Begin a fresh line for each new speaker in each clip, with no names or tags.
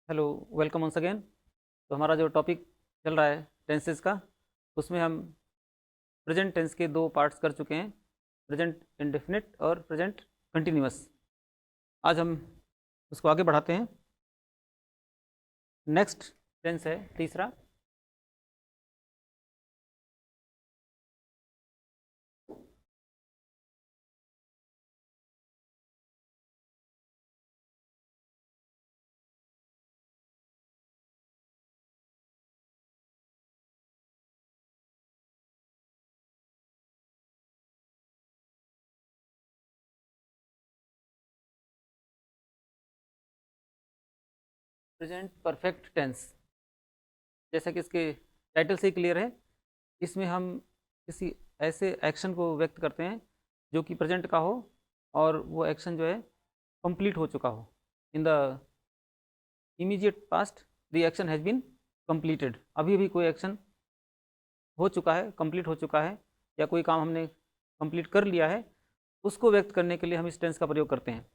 Hello, welcome once again. तो हमारा जो टॉपिक चल रहा है टेंसेस का, उसमें हम प्रेजेंट टेंस के दो पार्ट्स कर चुके हैं, प्रेजेंट इंडेफिनिट और प्रेजेंट कंटिन्यूअस। आज हम उसको आगे बढ़ाते हैं। नेक्स्ट टेंस है तीसरा, प्रेजेंट परफेक्ट टेंस। जैसा कि इसके टाइटल से ही क्लियर है, इसमें हम किसी ऐसे एक्शन को व्यक्त करते हैं जो कि प्रेजेंट का हो और वो एक्शन जो है कंप्लीट हो चुका हो। In the immediate past the action has been completed. अभी भी कोई एक्शन हो चुका है, कंप्लीट हो चुका है, या कोई काम हमने कंप्लीट कर लिया है, उसको व्यक्त करने के लिए हम इस टेंस का प्रयोग करते हैं।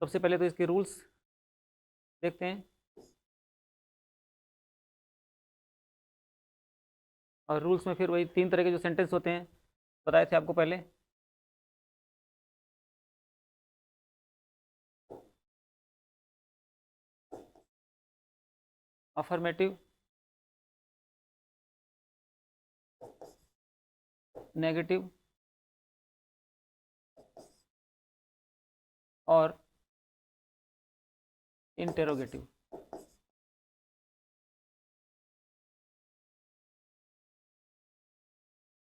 सबसे पहले तो इसके रूल्स देखते हैं, और रूल्स में फिर वही तीन तरह के जो सेंटेंस होते हैं बताए थे आपको पहले। अफर्मेटिव, नेगेटिव और इंटेरोगेटिव।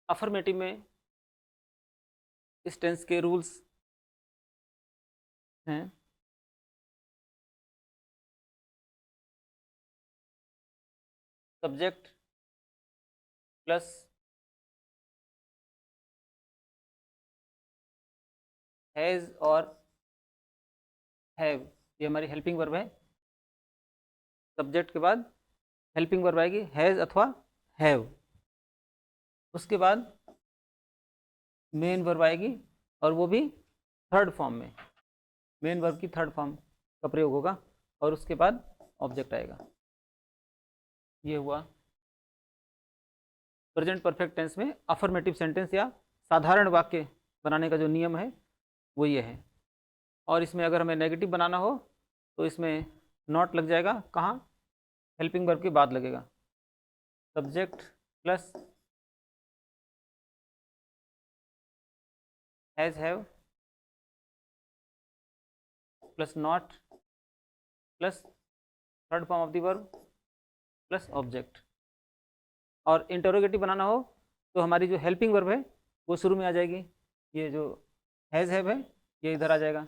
अफर्मेटिव में इस टेंस के रूल्स हैं, सब्जेक्ट प्लस हैज़ और हैव, ये हमारी हेल्पिंग वर्ब है। सब्जेक्ट के बाद हेल्पिंग वर्ब आएगी हैज़ अथवा हैव। उसके बाद मेन वर्ब आएगी, और वो भी थर्ड फॉर्म में, मेन वर्ब की थर्ड फॉर्म का प्रयोग होगा, और उसके बाद ऑब्जेक्ट आएगा। ये हुआ प्रेजेंट परफेक्ट टेंस में अफर्मेटिव सेंटेंस या साधारण वाक्य बनाने का जो नियम है वो ये है। और इसमें अगर हमें नेगेटिव बनाना हो तो इसमें नॉट लग जाएगा, कहाँ? हेल्पिंग वर्ब के बाद लगेगा। Subject plus has have plus not plus third form of the verb plus object. और इंटरोगेटिव बनाना हो तो हमारी जो हेल्पिंग वर्ब है वो शुरू में आ जाएगी। ये जो हैज़ हैव है ये इधर आ जाएगा,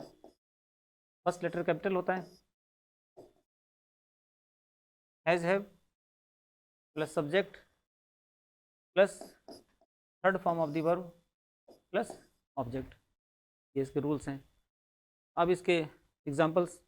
फर्स्ट लेटर कैपिटल होता है। Has have plus subject plus third form of the verb plus object. ये इसके रूल्स हैं। अब इसके examples,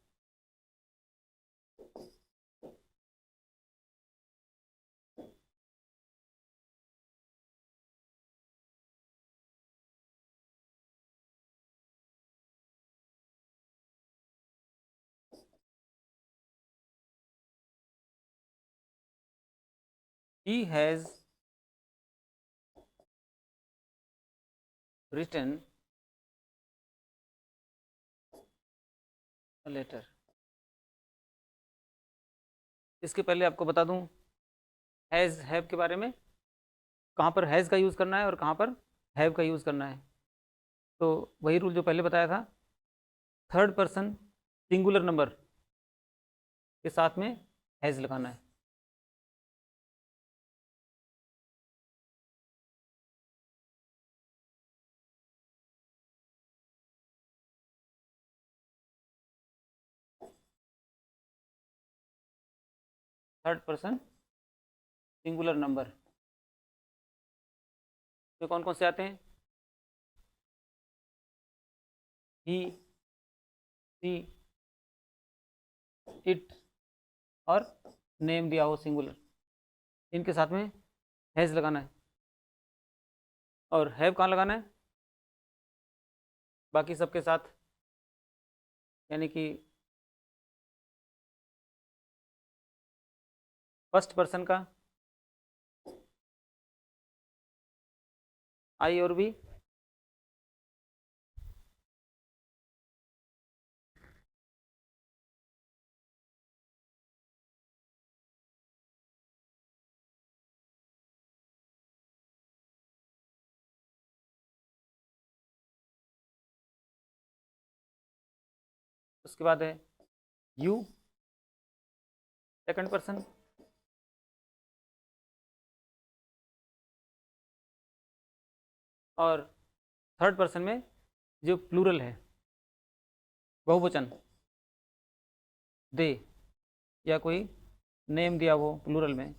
he has written a letter। इसके पहले आपको बता दूं हैज़ हैव के बारे में, कहाँ पर हैज़ का यूज़ करना है और कहाँ पर हैव का यूज़ करना है। तो वही रूल जो पहले बताया था, थर्ड पर्सन सिंगुलर नंबर के साथ में हैज़ लगाना है। थर्ड पर्सन सिंगुलर नंबर तो कौन कौन से आते हैं? ही, सी, इट और नेम दिया हो सिंगुलर, इनके साथ में हैज़ लगाना है। और हैव कहाँ लगाना है? बाकी सबके साथ, यानी कि फर्स्ट पर्सन का आई और वी, उसके बाद है यू सेकंड पर्सन, और थर्ड पर्सन में जो प्लूरल है बहुवचन दे, या कोई नेम दिया वो प्लूरल में,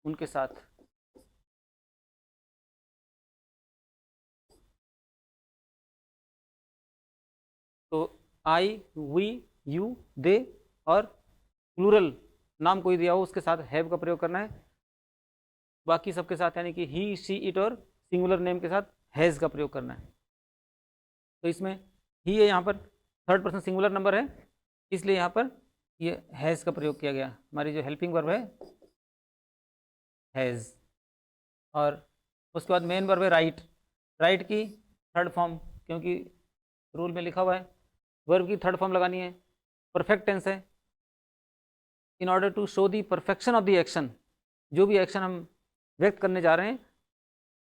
उनके साथ तो आई वी यू दे, और प्लूरल नाम कोई दिया हो उसके साथ हैव का प्रयोग करना है। बाकी सबके साथ यानी कि ही शी इट और सिंगुलर नेम के साथ हैज़ का प्रयोग करना है। तो इसमें ही है, यहाँ पर थर्ड पर्सन सिंगुलर नंबर है, इसलिए यहाँ पर ये हैज़ का प्रयोग किया गया। हमारी जो हेल्पिंग वर्ब है हैज़। और उसके बाद मेन वर्ब है राइट। राइट की थर्ड फॉर्म, क्योंकि रूल में लिखा हुआ है वर्ब की थर्ड फॉर्म लगानी है, परफेक्ट टेंस है। In order to show the perfection of the action, जो भी एक्शन हम व्यक्त करने जा रहे हैं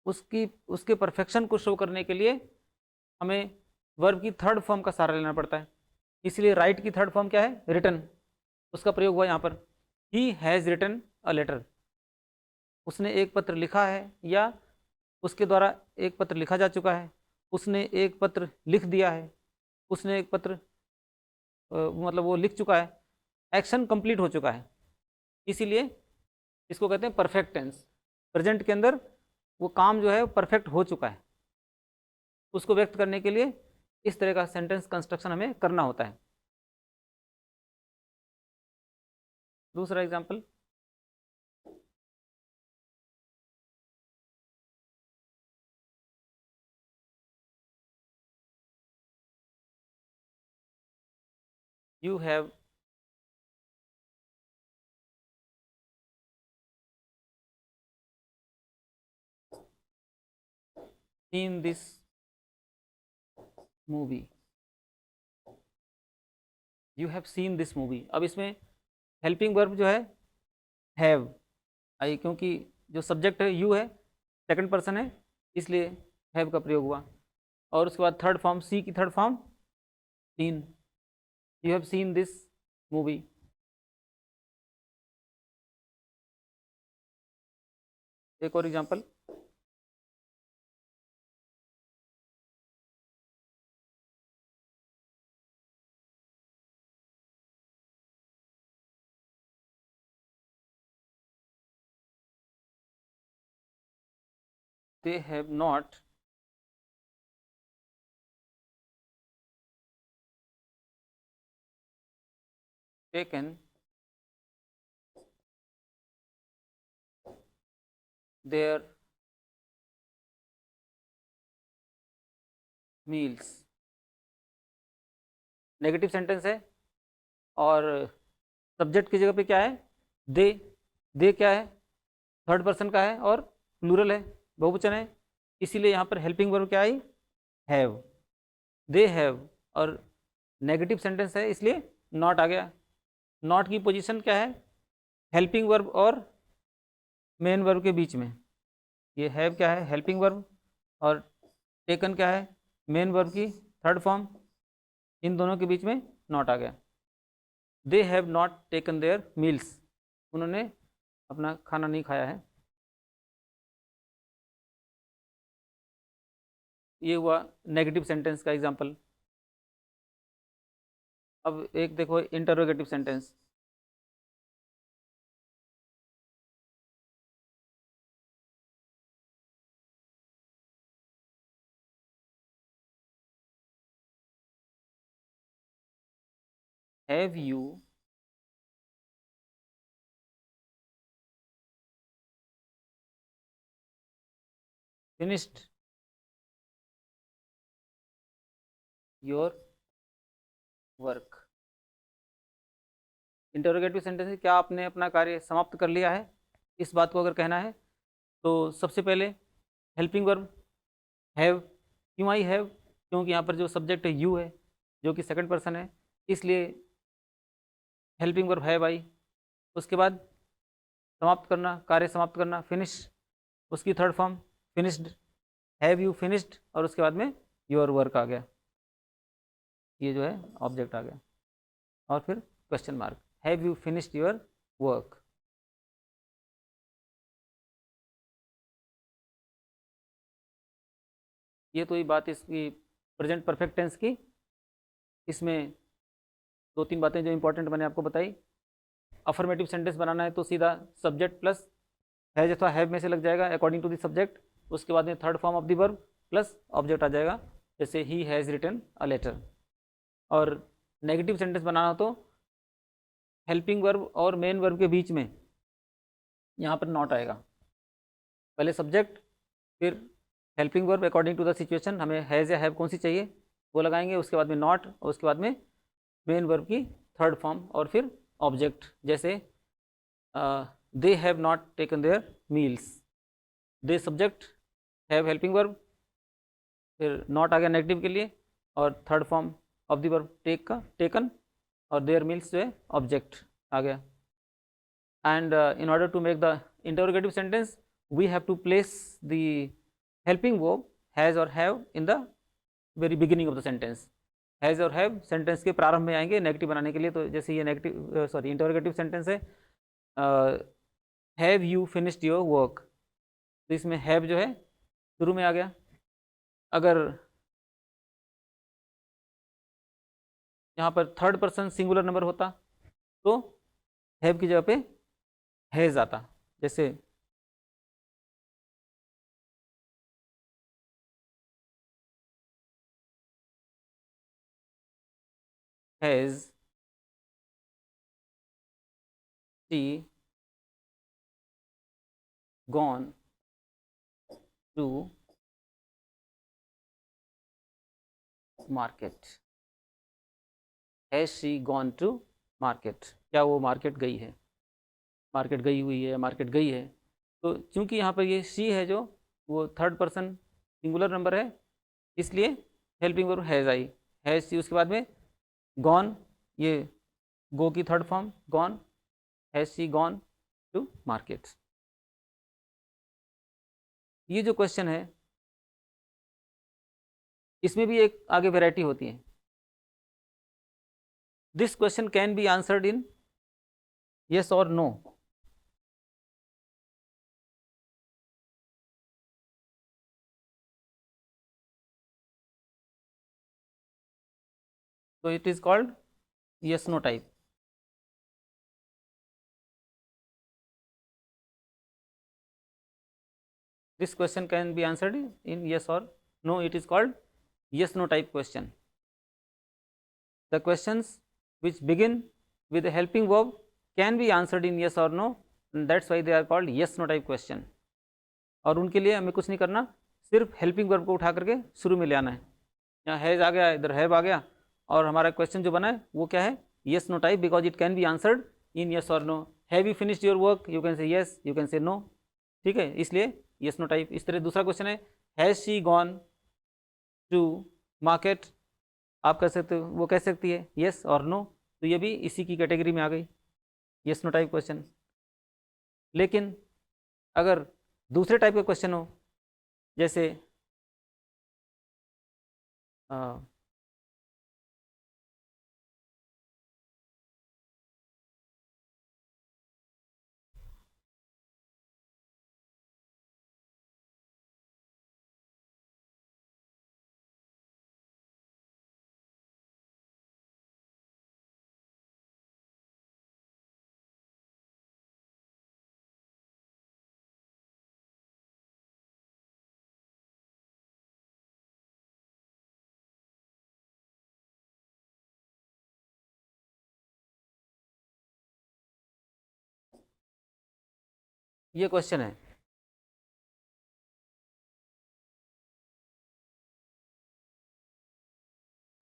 उसके परफेक्शन को शो करने के लिए हमें वर्ब की थर्ड फॉर्म का सहारा लेना पड़ता है। इसलिए राइट की थर्ड फॉर्म क्या है? रिटन। उसका प्रयोग हुआ यहाँ पर, he has written a letter. उसने एक पत्र लिखा है, या उसके द्वारा एक पत्र लिखा जा चुका है, उसने एक पत्र लिख दिया है, उसने एक पत्र मतलब वो लिख चुका है, एक्शन कंप्लीट हो चुका है। इसीलिए इसको कहते हैं परफेक्ट टेंस। प्रेजेंट के अंदर वो काम जो है परफेक्ट हो चुका है, उसको व्यक्त करने के लिए इस तरह का सेंटेंस कंस्ट्रक्शन हमें करना होता है। दूसरा example, you have seen this movie. You have seen this movie. अब इसमें हेल्पिंग वर्ब जो है हैव आई, क्योंकि जो सब्जेक्ट है यू है, सेकंड पर्सन है, इसलिए हैव का प्रयोग हुआ। और उसके बाद थर्ड फॉर्म, सी की third form seen. You have seen this movie. एक और example, they have not taken their meals। Negative sentence है, और सब्जेक्ट की जगह पे क्या है? दे। दे क्या है? थर्ड पर्सन का है, और प्लूरल है, बहुवचन है, इसीलिए यहाँ पर हेल्पिंग वर्ब क्या आई? हैव। They have. और नेगेटिव सेंटेंस है, इसलिए नॉट आ गया। नॉट की पोजीशन क्या है? हेल्पिंग वर्ब और मेन वर्ब के बीच में। ये हैव क्या है? Helping verb. और टेकन क्या है? मेन वर्ब की थर्ड फॉर्म। इन दोनों के बीच में नॉट आ गया। They have not taken their meals. उन्होंने अपना खाना नहीं खाया है। ये हुआ नेगेटिव सेंटेंस का एग्जाम्पल। अब एक देखो interrogative sentence. Have you finished your work. Interrogative sentence क्या आपने अपना कार्य समाप्त कर लिया है, इस बात को अगर कहना है तो सबसे पहले हेल्पिंग वर्ब हैव। क्यों आई हैव? क्योंकि यहाँ पर जो सब्जेक्ट है यू है, जो कि सेकंड पर्सन है, इसलिए हेल्पिंग वर्ब हैव आई। उसके बाद समाप्त करना, कार्य समाप्त करना, फिनिश, उसकी third form finished, have you finished, और उसके बाद में योर वर्क आ गया, ये जो है ऑब्जेक्ट आ गया, और फिर question mark, have you finished your work. ये तो ही बात इसकी प्रेजेंट परफेक्ट टेंस की। इसमें दो तीन बातें जो इंपॉर्टेंट मैंने आपको बताई। अफर्मेटिव सेंटेंस बनाना है तो सीधा सब्जेक्ट प्लस हैज अथवा हैव में से लग जाएगा अकॉर्डिंग टू द सब्जेक्ट। उसके बाद में third form of the verb plus object आ जाएगा, जैसे ही हैज़ रिटन अ लेटर। और नेगेटिव सेंटेंस बनाना हो तो हेल्पिंग वर्ब और मेन वर्ब के बीच में यहाँ पर नॉट आएगा। पहले सब्जेक्ट, फिर helping verb according to the situation, हमें हैज़ या हैव कौन सी चाहिए वो लगाएंगे, उसके बाद में नॉट, और उसके बाद में मेन वर्ब की थर्ड फॉर्म, और फिर ऑब्जेक्ट, जैसे they have not taken their meals. They subject, have helping verb, फिर नॉट आ गया नेगेटिव के लिए, और third form of the verb take का टेकन, और देयर मील्स जो है ऑब्जेक्ट आ गया। And in order to make the interrogative sentence we have to place the helping verb has और have in the very beginning of the sentence. Has और have sentence के प्रारंभ में आएंगे नेगेटिव बनाने के लिए। तो जैसे ये नेगेटिव सॉरी इंटरोगेटिव सेंटेंस है, have you finished your work, तो इसमें हैव जो है शुरू में आ गया। अगर यहाँ पर थर्ड पर्सन सिंगुलर नंबर होता तो हैव की जगह पे हैज आता, जैसे has she gone to market. Has she gone to market, क्या वो मार्केट गई है, मार्केट गई हुई है, मार्केट गई है। तो चूंकि यहाँ पर ये शी है जो वो थर्ड पर्सन सिंगुलर नंबर है, इसलिए helping verb has I, has she, उसके बाद में गॉन, ये गो की third form gone, has she gone to market. ये जो क्वेश्चन है इसमें भी एक आगे वैरायटी होती है। This question can be answered in yes और no. So it is called yes no type. This question can be answered in yes or no. It is called yes no type question. The questions which begin with a helping verb can be answered in yes or no, and that's why they are called yes no type question. और उनके लिए हमें कुछ नहीं करना, सिर्फ helping verb को उठा करके शुरू में ले आना है। यहाँ हैज़ आ गया, इधर हैव आ गया, और हमारा क्वेश्चन जो बना है वो क्या है, yes no type, because it can be answered in yes और no. Have you finished your work, you can say yes, you can say no, ठीक है, इसलिए येस नो टाइप। इस तरह दूसरा क्वेश्चन है, has she gone to market, आप कह सकते हो, वो कह सकती है येस और नो, तो ये भी इसी की कैटेगरी में आ गई, येस नो टाइप क्वेश्चन। लेकिन अगर दूसरे टाइप का क्वेश्चन हो, जैसे ये क्वेश्चन है,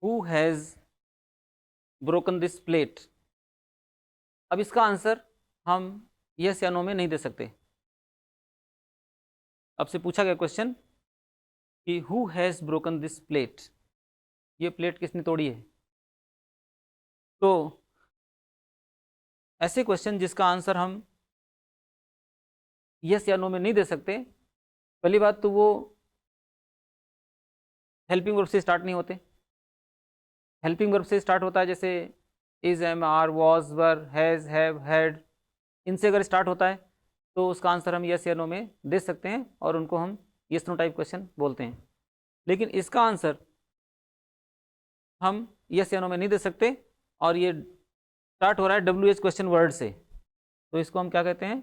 who has broken this plate, अब इसका आंसर हम यस या नो में नहीं दे सकते। आपसे पूछा गया क्वेश्चन कि who has broken this plate, ये प्लेट किसने तोड़ी है। तो ऐसे क्वेश्चन जिसका आंसर हम यस या नो में नहीं दे सकते, पहली बात तो वो हेल्पिंग वर्ब से स्टार्ट नहीं होते। हेल्पिंग वर्ब से स्टार्ट होता है, जैसे is, am, are, was, were, has, have, had, इनसे अगर स्टार्ट होता है तो उसका आंसर हम यस या नो में दे सकते हैं और उनको हम यस नो टाइप क्वेश्चन बोलते हैं। लेकिन इसका आंसर हम यस या नो में नहीं दे सकते और ये स्टार्ट हो रहा है डब्ल्यू एच क्वेश्चन वर्ड से, तो इसको हम क्या कहते हैं,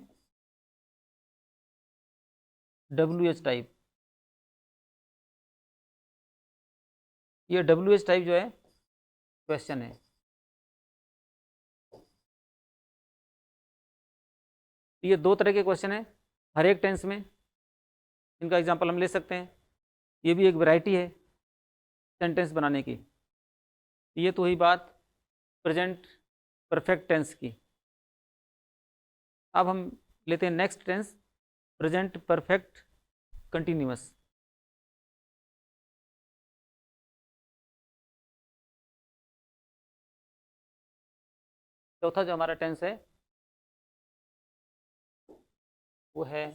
डब्ल्यू एच टाइप। ये डब्ल्यू एच टाइप जो है क्वेश्चन है। ये दो तरह के क्वेश्चन है हर एक टेंस में, इनका एग्जांपल हम ले सकते हैं। ये भी एक वैरायटी है सेंटेंस बनाने की। ये तो हुई बात प्रेजेंट परफेक्ट टेंस की। अब हम लेते हैं next tense, present perfect continuous. चौथा जो हमारा टेंस है वो है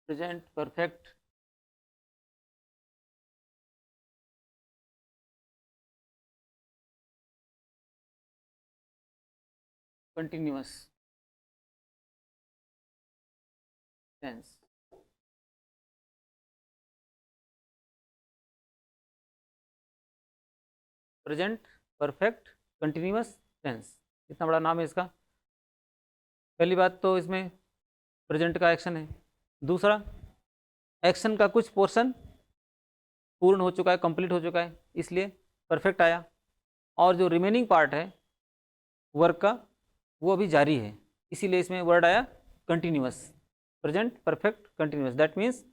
present perfect continuous tense. Present perfect continuous tense, इतना बड़ा नाम है इसका। पहली बात तो इसमें प्रेजेंट का एक्शन है, दूसरा एक्शन का कुछ पोर्शन पूर्ण हो चुका है, कंप्लीट हो चुका है, इसलिए परफेक्ट आया, और जो रिमेनिंग पार्ट है वर्क का वो अभी जारी है, इसीलिए इसमें वर्ड आया continuous, present perfect continuous. That means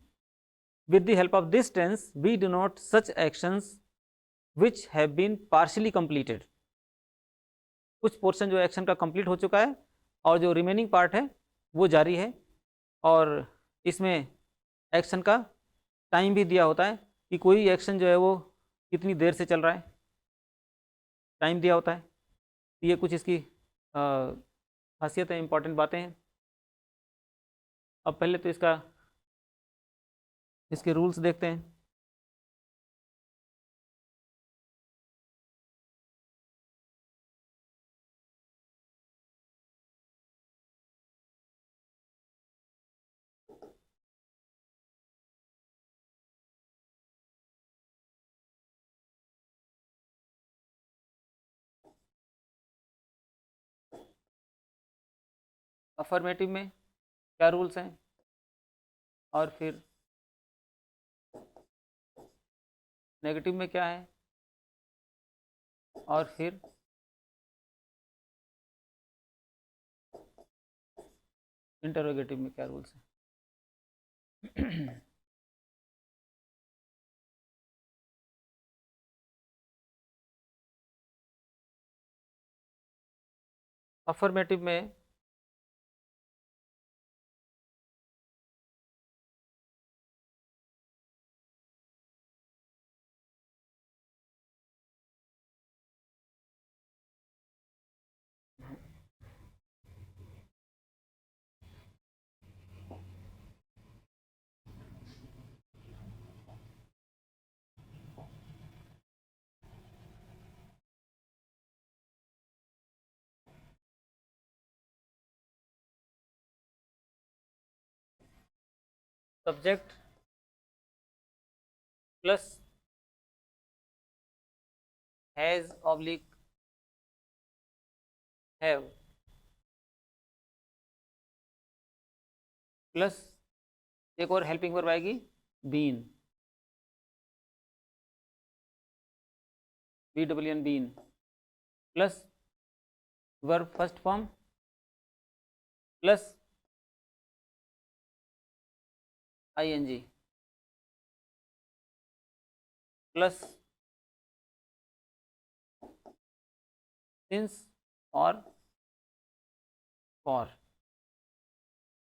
with the help of this tense we denote such actions which have been partially completed। कुछ पोर्शन जो एक्शन का कंप्लीट हो चुका है और जो रिमेनिंग पार्ट है वो जारी है, और इसमें एक्शन का टाइम भी दिया होता है कि कोई एक्शन जो है वो कितनी देर से चल रहा है, टाइम दिया होता है। ये कुछ इसकी खासियत है, इंपॉर्टेंट बातें हैं। अब पहले तो इसके रूल्स देखते हैं। अफर्मेटिव में क्या रूल्स हैं, और फिर नेगेटिव में क्या है, और फिर इंटरोगेटिव में क्या रूल्स हैं। अफर्मेटिव में subject plus has oblique have plus एक और हेल्पिंग वर्ब आएगी been. BWN been plus verb first form plus ING plus since और फॉर।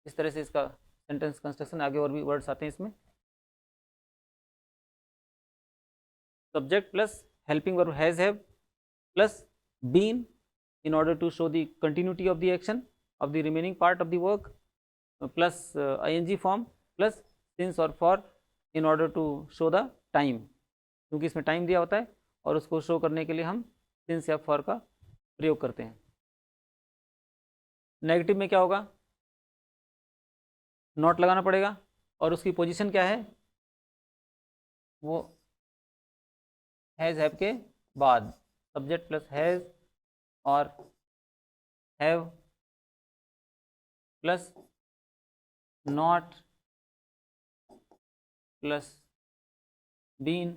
इस तरह से इसका सेंटेंस कंस्ट्रक्शन, आगे और भी वर्ड्स आते हैं इसमें। Subject plus helping verb has have plus been in order to show the continuity of the action of the remaining part of the work, plus ing form plus since और for in order to show the time, क्योंकि इसमें time दिया होता है और उसको show करने के लिए हम since या for का प्रयोग करते हैं। नेगेटिव में क्या होगा, नॉट लगाना पड़ेगा और उसकी पोजीशन क्या है, वो हैज़ हैव के बाद सब्जेक्ट प्लस हैज़ और have plus not plus been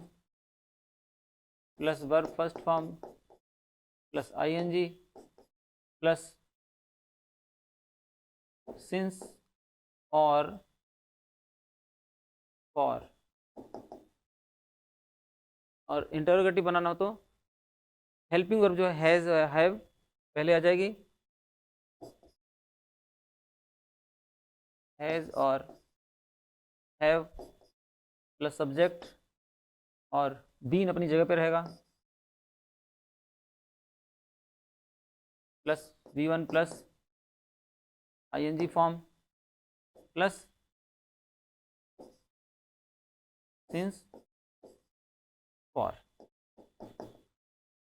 plus verb first form plus ING plus since और फॉर। और इंटरोगेटिव बनाना हो तो हेल्पिंग वर्ब जो है हैज़ हैव पहले आ जाएगी, हैज़ और हैव प्लस सब्जेक्ट और बीन अपनी जगह पे रहेगा plus V1 plus ING form plus since for.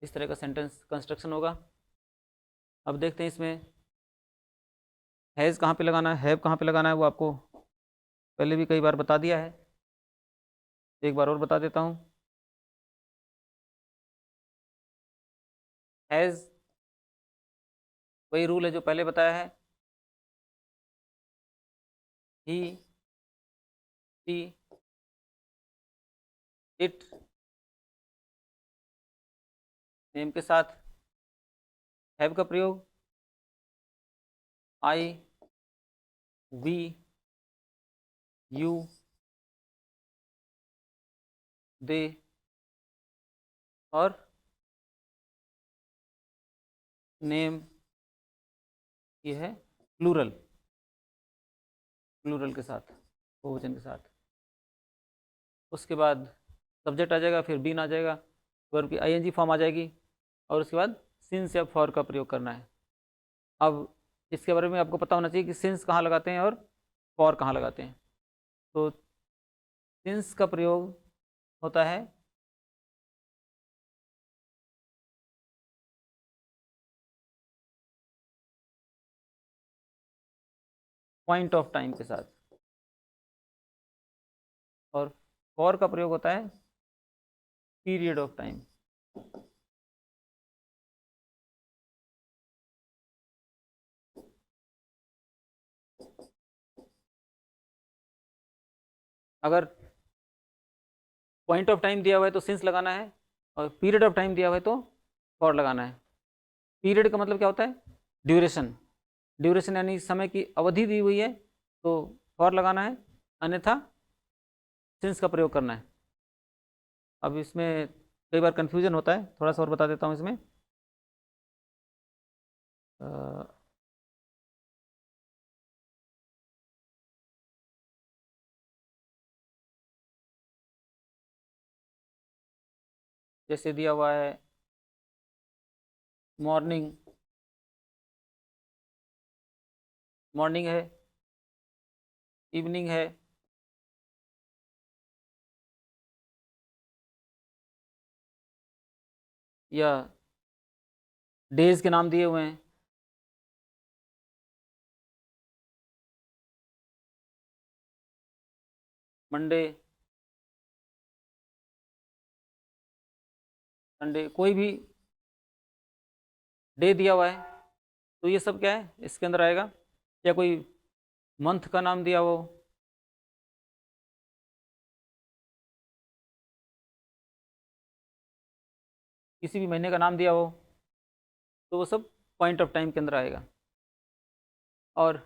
इस तरह का सेंटेंस कंस्ट्रक्शन होगा। अब देखते हैं इसमें हैज़ कहाँ पे लगाना है, हैव कहाँ पे लगाना है, वो आपको पहले भी कई बार बता दिया है, एक बार और बता देता हूँ। हैज़ वही रूल है जो पहले बताया है, ही शी इट नेम के साथ हैव का प्रयोग I we you they और नेम ये है प्लूरल, प्लूरल के साथ, बहुवचन के साथ। उसके बाद सब्जेक्ट आ जाएगा, फिर बीन आ जाएगा, वर्ब की ING फॉर्म आ जाएगी और उसके बाद सिंस या फॉर का प्रयोग करना है। अब इसके बारे में आपको पता होना चाहिए कि सिंस कहाँ लगाते हैं और फॉर कहाँ लगाते हैं। तो सिंस का प्रयोग होता है पॉइंट ऑफ टाइम के साथ और फॉर का प्रयोग होता है पीरियड ऑफ टाइम। अगर पॉइंट ऑफ टाइम दिया हुआ है तो सिंस लगाना है और पीरियड ऑफ टाइम दिया हुआ है तो फॉर लगाना है। पीरियड का मतलब क्या होता है, ड्यूरेशन, ड्यूरेशन यानी समय की अवधि दी हुई है तो फॉर लगाना है, अन्यथा सिंस का प्रयोग करना है। अब इसमें कई बार कन्फ्यूजन होता है, थोड़ा सा और बता देता हूँ इसमें। जैसे दिया हुआ है मॉर्निंग, मॉर्निंग है, इवनिंग है, या डेज के नाम दिए हुए हैं, मंडे, संडे, कोई भी डे दिया हुआ है तो ये सब क्या है इसके अंदर आएगा। या कोई मंथ का नाम दिया हो, किसी भी महीने का नाम दिया हो तो वो सब पॉइंट ऑफ टाइम के अंदर आएगा। और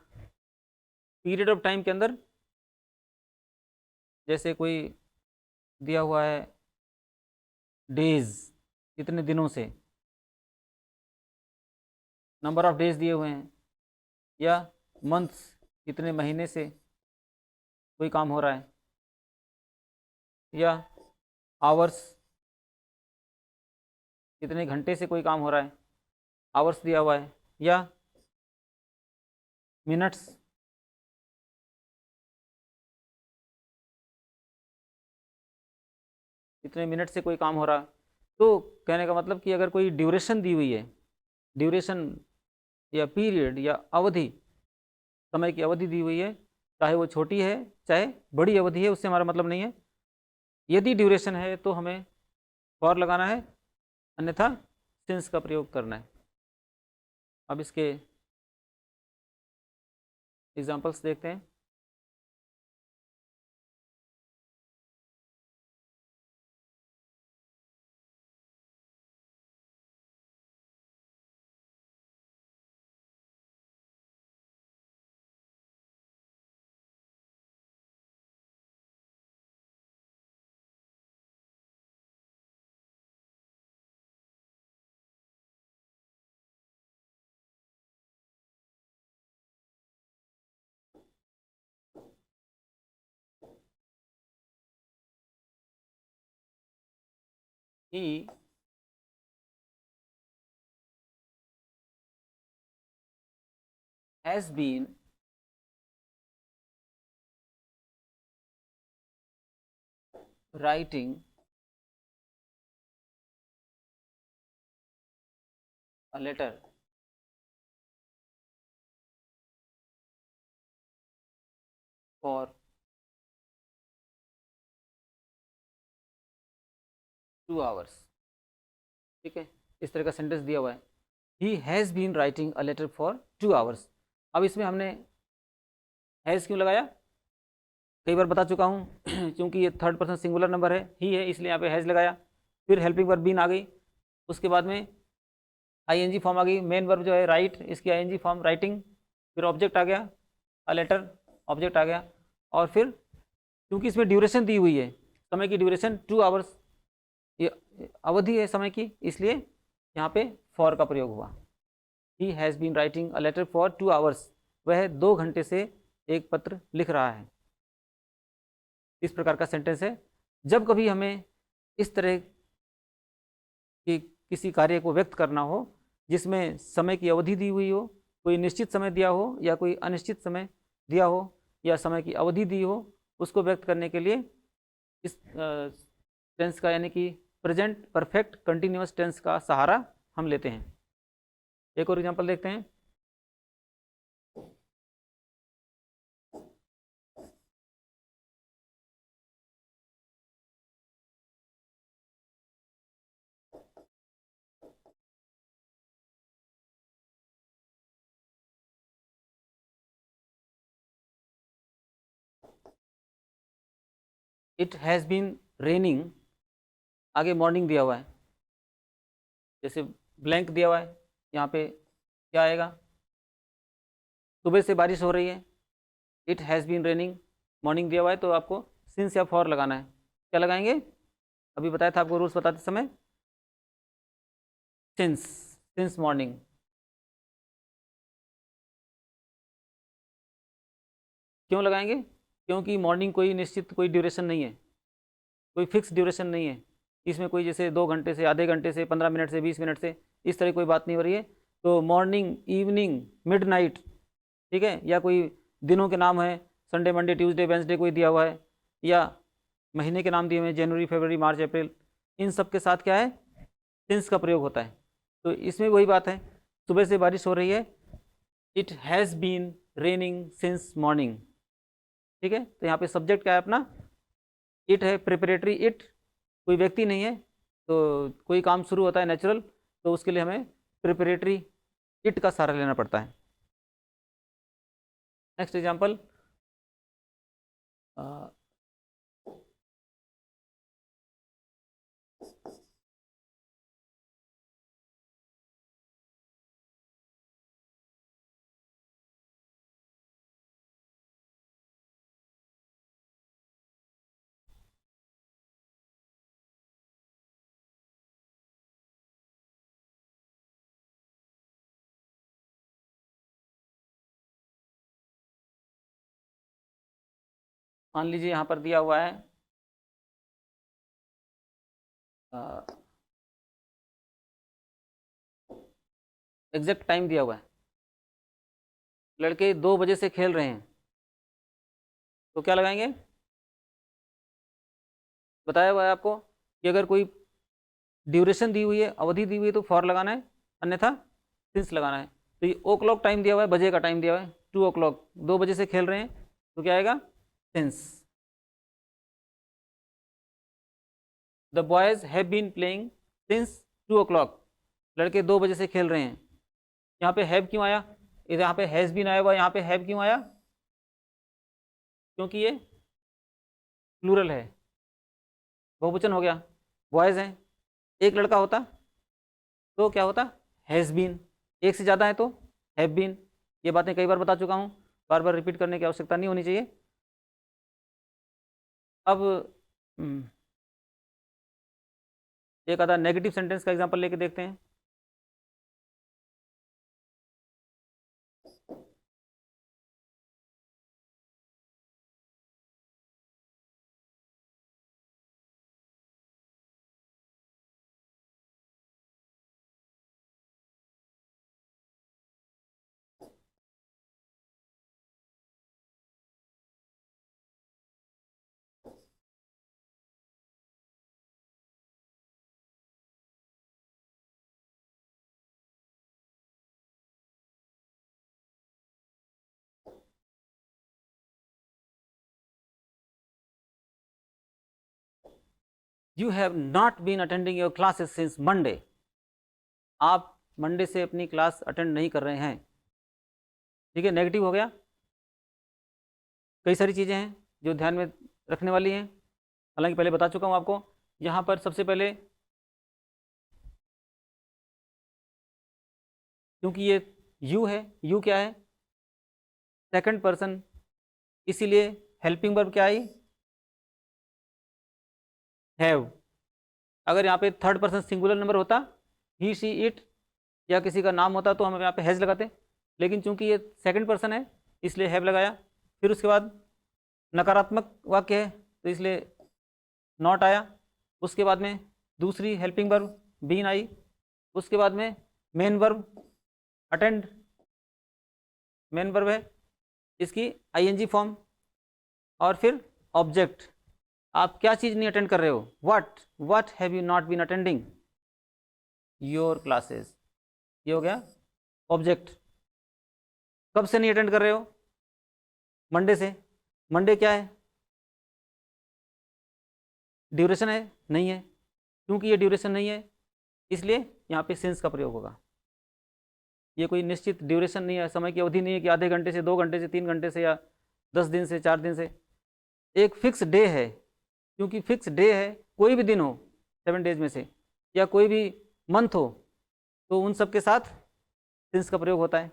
पीरियड ऑफ टाइम के अंदर जैसे कोई दिया हुआ है डेज, कितने दिनों से, नंबर ऑफ डेज दिए हुए हैं, या मंथ्स, कितने महीने से कोई काम हो रहा है, या आवर्स, कितने घंटे से कोई काम हो रहा है, आवर्स दिया हुआ है, या मिनट्स, कितने मिनट से कोई काम हो रहा है। तो कहने का मतलब कि अगर कोई ड्यूरेशन दी हुई है, ड्यूरेशन या पीरियड या अवधि, समय की अवधि दी हुई है, चाहे वो छोटी है चाहे बड़ी अवधि है, उससे हमारा मतलब नहीं है। यदि ड्यूरेशन है तो हमें फॉर लगाना है, अन्यथा सिंस का प्रयोग करना है। अब इसके एग्जांपल्स देखते हैं। He has been writing a letter for 2 hours। ठीक है, इस तरह का सेंटेंस दिया हुआ है, he has been writing a letter for 2 hours। अब इसमें हमने हैज़ क्यों लगाया, कई बार बता चुका हूँ क्योंकि ये थर्ड पर्सन सिंगुलर नंबर है, ही है, इसलिए यहाँ पे हैज़ लगाया। फिर हेल्पिंग वर्ब बीन आ गई, उसके बाद में आईएनजी फॉर्म आ गई, मेन वर्ब जो है राइट, इसकी आईएनजी फॉर्म राइटिंग, फिर ऑब्जेक्ट आ गया, अ लेटर, ऑब्जेक्ट आ गया। और फिर क्योंकि इसमें ड्यूरेशन दी हुई है, समय की ड्यूरेशन 2 hours, ये अवधि है समय की, इसलिए यहाँ पे फॉर का प्रयोग हुआ। He has been writing a letter for 2 hours, वह 2 घंटे से एक पत्र लिख रहा है। इस प्रकार का सेंटेंस है। जब कभी हमें इस तरह की किसी कार्य को व्यक्त करना हो जिसमें समय की अवधि दी हुई हो, कोई निश्चित समय दिया हो या कोई अनिश्चित समय दिया हो, या समय की अवधि दी हो, उसको व्यक्त करने के लिए इस टेंस का यानी कि प्रेजेंट परफेक्ट कंटिन्यूअस टेंस का सहारा हम लेते हैं। एक और एग्जांपल देखते हैं। इट हैज़ बीन रेनिंग, आगे मॉर्निंग दिया हुआ है, जैसे ब्लैंक दिया हुआ है, यहाँ पे क्या आएगा, सुबह से बारिश हो रही है। It has been raining, morning दिया हुआ है, तो आपको सिंस या फॉर लगाना है। क्या लगाएंगे, अभी बताया था आपको रूल्स बताते समय, सिंस, सिंस मॉर्निंग। क्यों लगाएंगे, क्योंकि मॉर्निंग कोई निश्चित कोई ड्यूरेशन नहीं है, कोई फिक्स ड्यूरेशन नहीं है, इसमें कोई जैसे 2 घंटे से, आधे घंटे से, 15 मिनट से, 20 मिनट से, इस तरह कोई बात नहीं हो रही है। तो मॉर्निंग, इवनिंग, मिडनाइट, ठीक है, या कोई दिनों के नाम है, संडे, मंडे, ट्यूसडे, वेंसडे कोई दिया हुआ है, या महीने के नाम दिए हुए हैं, जनवरी, फरवरी, मार्च, अप्रैल, इन सब के साथ क्या है, सिंस का प्रयोग होता है। तो इसमें वही बात है, सुबह से बारिश हो रही है, it has been raining since morning. ठीक है, तो यहाँ पे सब्जेक्ट क्या है अपना, इट है, प्रिपरेटरी इट, कोई व्यक्ति नहीं है, तो कोई काम शुरू होता है नेचुरल, तो उसके लिए हमें प्रिपरेटरी इट का सहारा लेना पड़ता है। नेक्स्ट एग्जाम्पल, मान लीजिए यहाँ पर दिया हुआ है एग्जैक्ट टाइम दिया हुआ है, लड़के 2 बजे से खेल रहे हैं, तो क्या लगाएंगे? बताया हुआ है आपको कि अगर कोई ड्यूरेशन दी हुई है, अवधि दी हुई है, तो फॉर लगाना है, अन्यथा सिंस लगाना है। तो ये ओ क्लॉक टाइम दिया हुआ है, बजे का टाइम दिया हुआ है 2 o'clock, 2 बजे से खेल रहे हैं, तो क्या आएगा? Since. The boys have been playing since 2 o'clock, लड़के 2 बजे से खेल रहे हैं। यहाँ पे हैव क्यों आया? यहाँ पे हैज़ बीन आया हुआ, यहाँ पे हैव क्यों आया? क्योंकि ये प्लूरल है, बहुवचन हो गया, बॉयज हैं। एक लड़का होता तो क्या होता? Has been. एक से ज़्यादा है तो हैव बीन। ये बातें कई बार बता चुका हूँ, बार बार रिपीट करने की आवश्यकता नहीं होनी चाहिए। अब एक आधा नेगेटिव सेंटेंस का एग्जांपल लेके देखते हैं। You have not been attending your classes since Monday, आप मंडे से अपनी क्लास अटेंड नहीं कर रहे हैं। ठीक है, नेगेटिव हो गया। कई सारी चीज़ें हैं जो ध्यान में रखने वाली हैं, हालांकि पहले बता चुका हूँ आपको। यहाँ पर सबसे पहले, क्योंकि ये यू है, यू क्या है? सेकंड पर्सन, इसीलिए हेल्पिंग वर्ब क्या आई? हैव। अगर यहाँ पे थर्ड पर्सन सिंगुलर नंबर होता, ही शी इट, या किसी का नाम होता, तो हम यहाँ पे हैज़ लगाते, लेकिन चूंकि ये सेकंड पर्सन है इसलिए हैव लगाया। फिर उसके बाद नकारात्मक वाक्य है तो इसलिए नॉट आया। उसके बाद में दूसरी हेल्पिंग वर्ब बीन आई। उसके बाद में main verb attend, main verb है, इसकी आईएनजी फॉर्म। और फिर ऑब्जेक्ट, आप क्या चीज़ नहीं अटेंड कर रहे हो? What have you not been attending? Your classes. ये हो गया ऑब्जेक्ट। कब से नहीं अटेंड कर रहे हो? मंडे से। मंडे क्या है? ड्यूरेशन है? नहीं है। क्योंकि ये ड्यूरेशन नहीं है इसलिए यहाँ पे सिंस का प्रयोग होगा। ये कोई निश्चित ड्यूरेशन नहीं है, समय की अवधि नहीं है कि आधे घंटे से 2 घंटे से 3 घंटे से या 10 दिन से 4 दिन से। एक फिक्स डे है, क्योंकि फिक्स डे है, कोई भी दिन हो 7 डेज में से, या कोई भी मंथ हो, तो उन सब के साथ सिंस का प्रयोग होता है।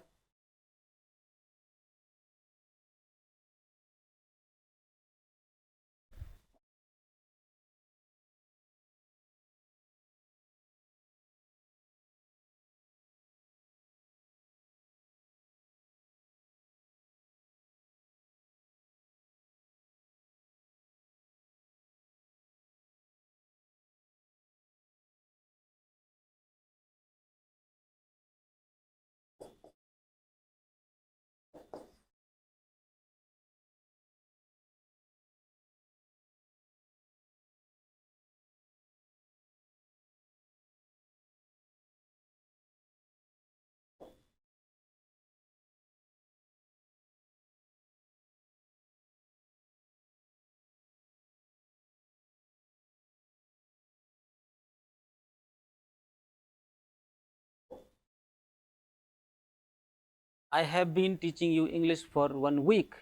I have been teaching you English for 1 week,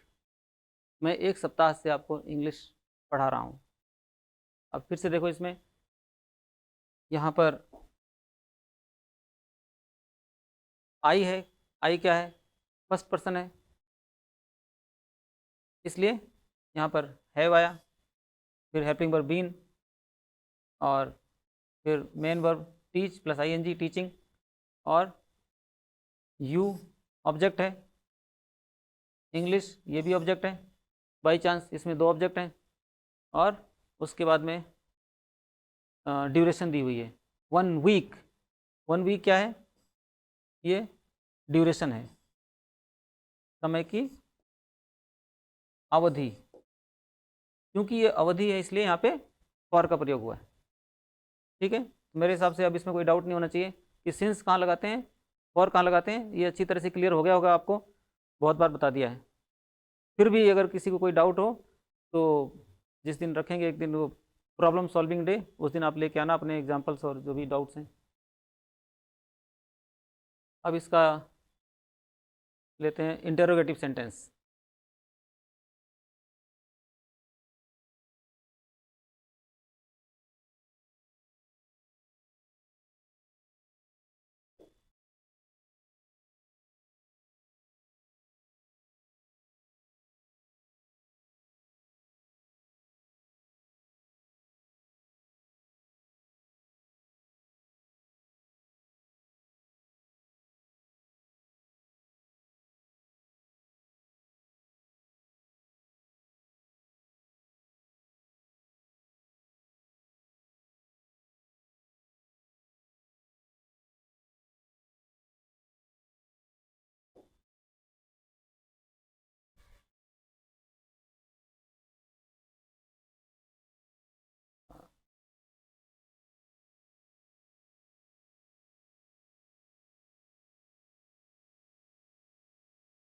मैं 1 सप्ताह से आपको इंग्लिश पढ़ा रहा हूँ। अब फिर से देखो, इसमें यहाँ पर आई है, आई क्या है? फर्स्ट पर्सन है, इसलिए यहाँ पर हैव आया। फिर हेल्पिंग वर्ब बीन, और फिर main verb teach plus ING teaching, और यू ऑब्जेक्ट है, इंग्लिश ये भी ऑब्जेक्ट है, बाई चांस इसमें 2 ऑब्जेक्ट हैं और उसके बाद में ड्यूरेशन दी हुई है 1 वीक। 1 वीक क्या है? ये ड्यूरेशन है, समय की अवधि। क्योंकि ये अवधि है इसलिए यहाँ पे फॉर का प्रयोग हुआ है। ठीक है, मेरे हिसाब से अब इसमें कोई डाउट नहीं होना चाहिए कि सिंस कहाँ लगाते हैं, फॉर कहाँ लगाते हैं। ये अच्छी तरह से क्लियर हो गया होगा, आपको बहुत बार बता दिया है। फिर भी अगर किसी को कोई डाउट हो तो जिस दिन रखेंगे एक दिन वो प्रॉब्लम सॉल्विंग डे, उस दिन आप लेके आना अपने एग्जाम्पल्स और जो भी डाउट्स हैं। अब इसका लेते हैं interrogative sentence.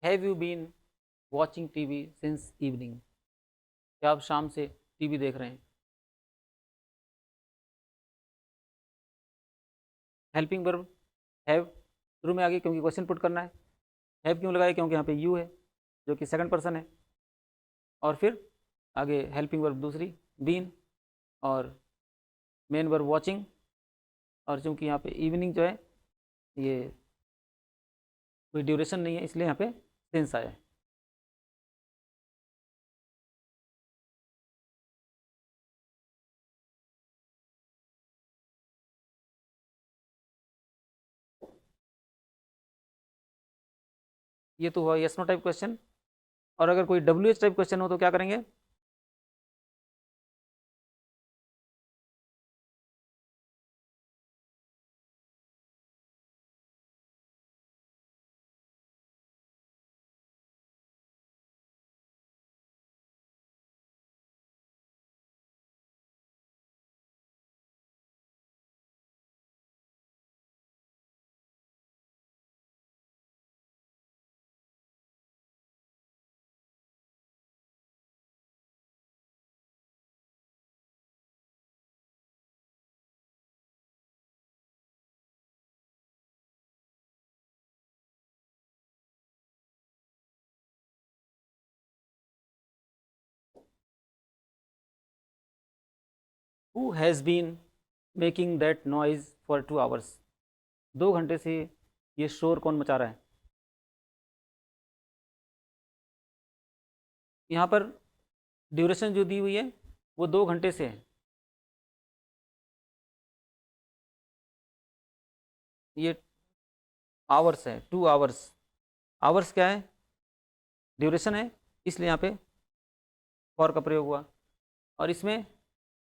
Have you been watching TV since evening? क्या आप शाम से टीवी देख रहे हैं? हेल्पिंग वर्ब हैव शुरू में आ गई क्योंकि क्वेश्चन पुट करना है। हैव क्यों लगाया? क्योंकि यहाँ पे यू है जो कि सेकंड पर्सन है। और फिर आगे हेल्पिंग वर्ब दूसरी बीन और मेन वर्ब वॉचिंग। और चूंकि यहाँ पे इवनिंग जो है ये कोई ड्यूरेशन नहीं है इसलिए यहाँ पे सिंस आया है। ये तो हुआ यस नो टाइप क्वेश्चन। और अगर कोई डब्ल्यू एच टाइप क्वेश्चन हो तो क्या करेंगे? Who has been making that noise for 2 hours? 2 घंटे से ये शोर कौन मचा रहा है? यहाँ पर ड्यूरेशन जो दी हुई है वो 2 घंटे से है। ये आवर्स है, 2 आवर्स। आवर्स क्या है? ड्यूरेशन है, इसलिए यहाँ पे फॉर का प्रयोग हुआ। और इसमें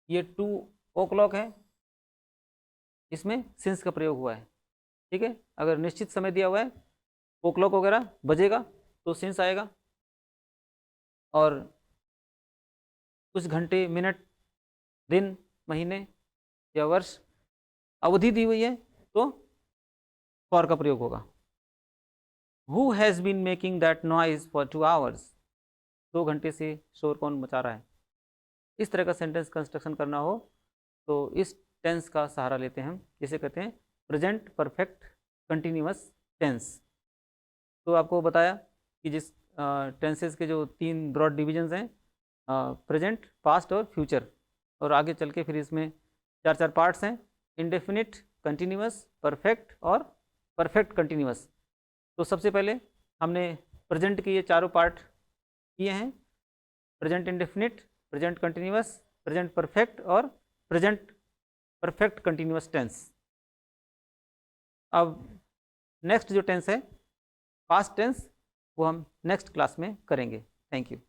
ये 2 o'clock है, इसमें सिंस का प्रयोग हुआ है। ठीक है, अगर निश्चित समय दिया हुआ है o'clock वगैरह बजेगा तो सिंस आएगा। और कुछ घंटे, मिनट, दिन, महीने या वर्ष अवधि दी हुई है तो फॉर का प्रयोग होगा। Who has been making that noise for 2 hours? 2 घंटे से शोर कौन मचा रहा है? इस तरह का सेंटेंस कंस्ट्रक्शन करना हो तो इस टेंस का सहारा लेते हैं हम, जिसे कहते हैं प्रेजेंट परफेक्ट कंटिन्यूअस टेंस। तो आपको बताया कि जिस टेंसेस के जो 3 ब्रॉड डिविजन्स हैं, प्रेजेंट, पास्ट और फ्यूचर। और आगे चल के फिर इसमें 4 पार्ट्स हैं, इंडेफिनिट, कंटिन्यूअस, परफेक्ट और परफेक्ट कंटिन्यूअस। तो सबसे पहले हमने प्रेजेंट के ये चारों पार्ट किए हैं, present indefinite, present continuous, present perfect और प्रेजेंट परफेक्ट कंटिन्यूअस टेंस। अब नेक्स्ट जो टेंस है पास्ट टेंस, वो हम नेक्स्ट क्लास में करेंगे। Thank you.